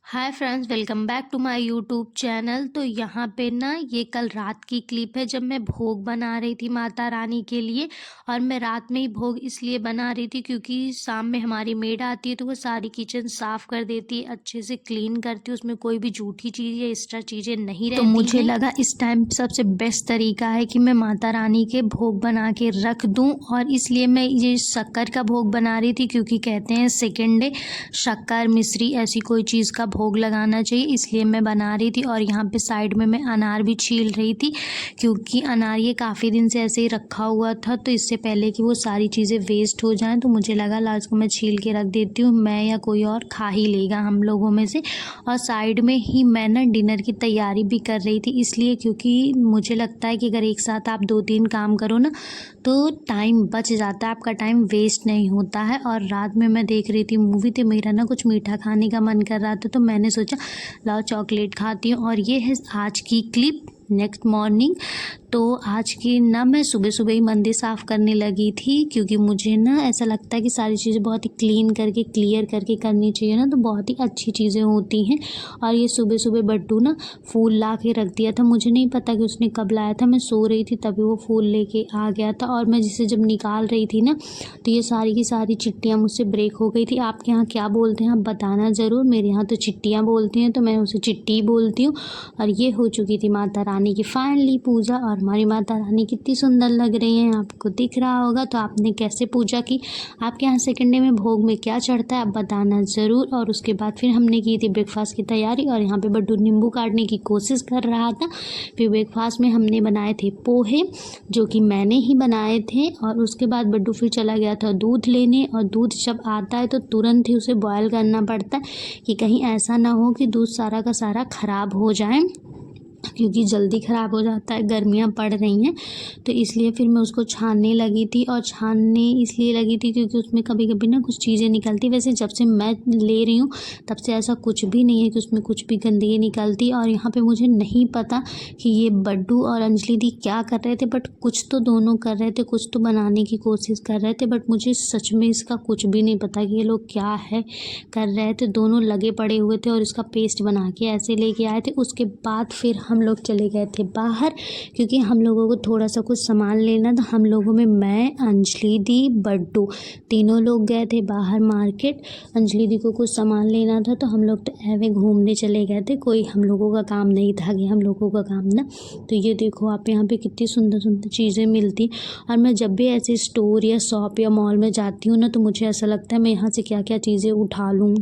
Hi friends, welcome back to my YouTube channel. तो यहाँ पे ना ये कल रात की क्लिप है जब मैं भोग बना रही थी माता रानी के लिए। और मैं रात में ही भोग इसलिए बना रही थी क्योंकि शाम में हमारी मेड आती है तो वो सारी किचन साफ़ कर देती है, अच्छे से क्लीन करती है, उसमें कोई भी जूठी चीज़ या एक्स्ट्रा चीज़ें नहीं रहती। तो मुझे लगा इस टाइम सबसे बेस्ट तरीका है कि मैं माता रानी के भोग बना के रख दूँ। और इसलिए मैं ये शक्कर का भोग बना रही थी क्योंकि कहते हैं सेकेंड डे शक्कर मिश्री ऐसी कोई चीज़ का भोग लगाना चाहिए, इसलिए मैं बना रही थी। और यहाँ पे साइड में मैं अनार भी छील रही थी क्योंकि अनार ये काफ़ी दिन से ऐसे ही रखा हुआ था, तो इससे पहले कि वो सारी चीज़ें वेस्ट हो जाएं तो मुझे लगा लास्ट को मैं छील के रख देती हूँ, मैं या कोई और खा ही लेगा हम लोगों में से। और साइड में ही मैं ना डिनर की तैयारी भी कर रही थी, इसलिए क्योंकि मुझे लगता है कि अगर एक साथ आप 2-3 काम करो ना तो टाइम बच जाता है, आपका टाइम वेस्ट नहीं होता है। और रात में मैं देख रही थी मूवी, तो मेरा ना कुछ मीठा खाने का मन कर रहा था, तो मैंने सोचा लाओ चॉकलेट खाती हूँ। और ये है आज की क्लिप नेक्स्ट मॉर्निंग। तो आज की ना मैं सुबह सुबह ही मंदिर साफ़ करने लगी थी क्योंकि मुझे ना ऐसा लगता है कि सारी चीज़ें बहुत ही क्लीन करके क्लियर करके करनी चाहिए ना, तो बहुत ही अच्छी चीज़ें होती हैं। और ये सुबह सुबह बड्डू ना फूल ला के रख दिया था, मुझे नहीं पता कि उसने कब लाया था, मैं सो रही थी तभी वो फूल लेके आ गया था। और मैं जिसे जब निकाल रही थी ना तो ये सारी की सारी चिट्टियाँ मुझसे ब्रेक हो गई थी। आपके यहाँ क्या बोलते हैं आप बताना ज़रूर, मेरे यहाँ तो चिट्टियाँ बोलती हैं तो मैं उसे चिट्टी बोलती हूँ। और ये हो चुकी थी माता रानी की फाइनली पूजा, और हमारी माता रानी कितनी सुंदर लग रही हैं, आपको दिख रहा होगा। तो आपने कैसे पूजा की, आपके यहाँ सेकंड डे में भोग में क्या चढ़ता है आप बताना ज़रूर। और उसके बाद फिर हमने की थी ब्रेकफास्ट की तैयारी, और यहाँ पे बड्डू नींबू काटने की कोशिश कर रहा था। फिर ब्रेकफास्ट में हमने बनाए थे पोहे जो कि मैंने ही बनाए थे। और उसके बाद बड्डू फिर चला गया था दूध लेने, और दूध जब आता है तो तुरंत ही उसे बॉयल करना पड़ता है कि कहीं ऐसा ना हो कि दूध सारा का सारा ख़राब हो जाए, क्योंकि जल्दी ख़राब हो जाता है, गर्मियाँ पड़ रही हैं। तो इसलिए फिर मैं उसको छानने लगी थी, और छानने इसलिए लगी थी क्योंकि उसमें कभी कभी ना कुछ चीज़ें निकलती। वैसे जब से मैं ले रही हूँ तब से ऐसा कुछ भी नहीं है कि उसमें कुछ भी गंदगी निकलती। और यहाँ पे मुझे नहीं पता कि ये बड्डू और अंजलि दी क्या कर रहे थे, बट कुछ तो दोनों कर रहे थे, कुछ तो बनाने की कोशिश कर रहे थे, बट मुझे सच में इसका कुछ भी नहीं पता कि ये लोग क्या है कर रहे थे। दोनों लगे पड़े हुए थे और इसका पेस्ट बना के ऐसे लेके आए थे। उसके बाद फिर हम लोग चले गए थे बाहर क्योंकि हम लोगों को थोड़ा सा कुछ सामान लेना था। हम लोगों में मैं, अंजलि दी, बड्डू तीनों लोग गए थे बाहर मार्केट। अंजलि दी को कुछ सामान लेना था तो हम लोग तो ऐवे घूमने चले गए थे, कोई हम लोगों का काम नहीं था कि हम लोगों का काम ना। तो ये देखो आप यहाँ पे कितनी सुंदर सुंदर चीज़ें मिलती। और मैं जब भी ऐसे स्टोर या शॉप या मॉल में जाती हूँ ना तो मुझे ऐसा लगता है मैं यहाँ से क्या क्या चीज़ें उठा लूँ।